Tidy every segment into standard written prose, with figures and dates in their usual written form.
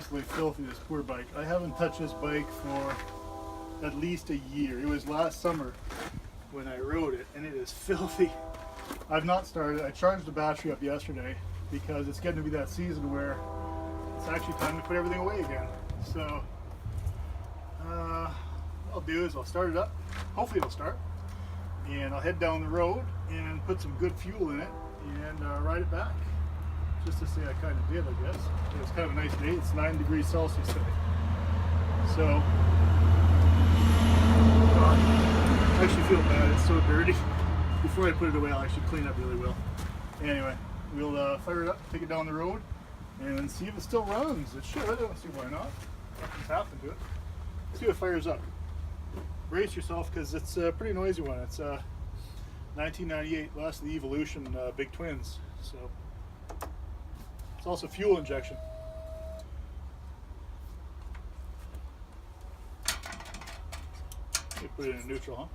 absolutely filthy, this poor bike. I haven't touched this bike for at least a year. It was last summer when I rode it, and it is filthy. I've not started. I charged the battery up yesterday because it's getting to be that season where it's actually time to put everything away again. So what I'll do is I'll start it up. Hopefully it'll start. And I'll head down the road and put some good fuel in it and ride it back. Just to say I kind of did, I guess. It was kind of a nice day. It's 9 degrees Celsius today. So, I actually feel bad. It's so dirty. Before I put it away, I'll actually clean up really well. Anyway, we'll fire it up, take it down the road, and see if it still runs. It should. I don't see why not. Nothing's happened to it. See if it fires up. Brace yourself because it's a pretty noisy one. It's 1998, last of the Evolution Big Twins. So it's also fuel injection. You put it in neutral, huh?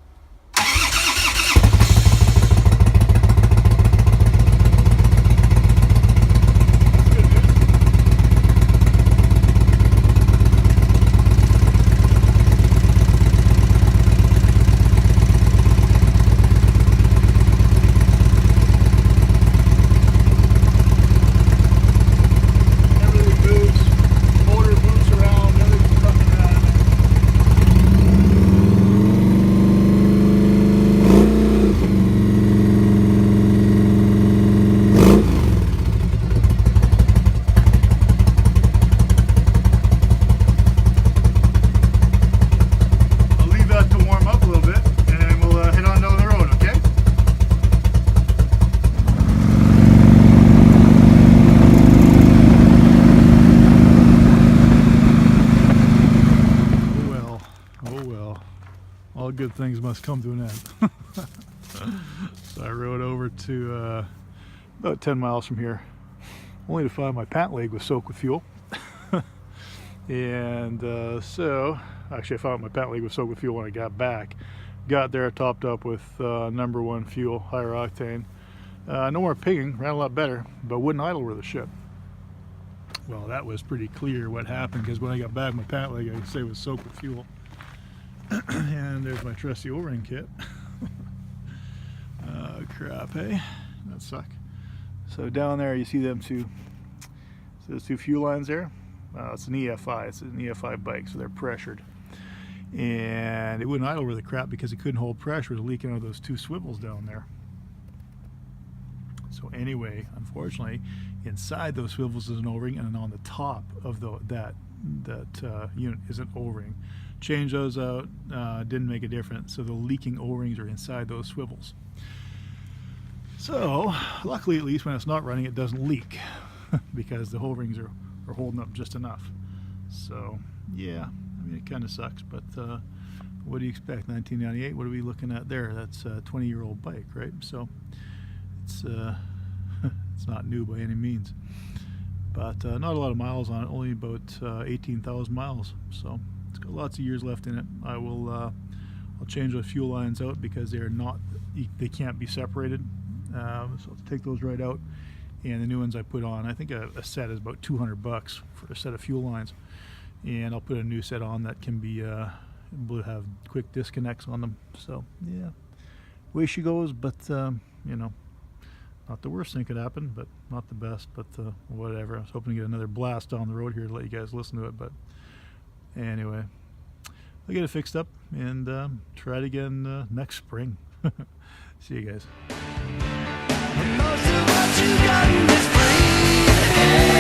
All good things must come to an end. So I rode over to about 10 miles from here, only to find my pant leg was soaked with fuel. And so actually I found my pant leg was soaked with fuel when I got back. Got there, topped up with #1 fuel, higher octane. No more pinging, ran a lot better, but wouldn't idle worth a shit. Well, that was pretty clear what happened, because when I got back, my pant leg, I could say, was soaked with fuel. And there's my trusty O-ring kit. Crap, hey? That suck. So down there you see them two, so those two fuel lines there. It's an EFI, it's an EFI bike, so they're pressured. And it wouldn't idle worth a crap because it couldn't hold pressure. It was leaking out of those two swivels down there. So anyway, unfortunately, inside those swivels is an O-ring, and on the top of that unit is an O-ring. Change those out, didn't make a difference. So the leaking O-rings are inside those swivels. So luckily, at least when it's not running, it doesn't leak because the O-rings are holding up just enough. So yeah, I mean, it kind of sucks, but what do you expect? 1998, what are we looking at there? That's a 20-year-old bike, right? So it's it's not new by any means, but not a lot of miles on it, only about 18,000 miles. So it's got lots of years left in it. I will I'll change those fuel lines out because they can't be separated. So I'll take those right out, and the new ones I put on. I think a set is about $200 for a set of fuel lines, and I'll put a new set on that can be able to have quick disconnects on them. So yeah, way she goes, but you know, not the worst thing could happen, but not the best. But whatever. I was hoping to get another blast down the road here to let you guys listen to it, but anyway, I'll get it fixed up and try it again next spring. See you guys. Most of what you got is free.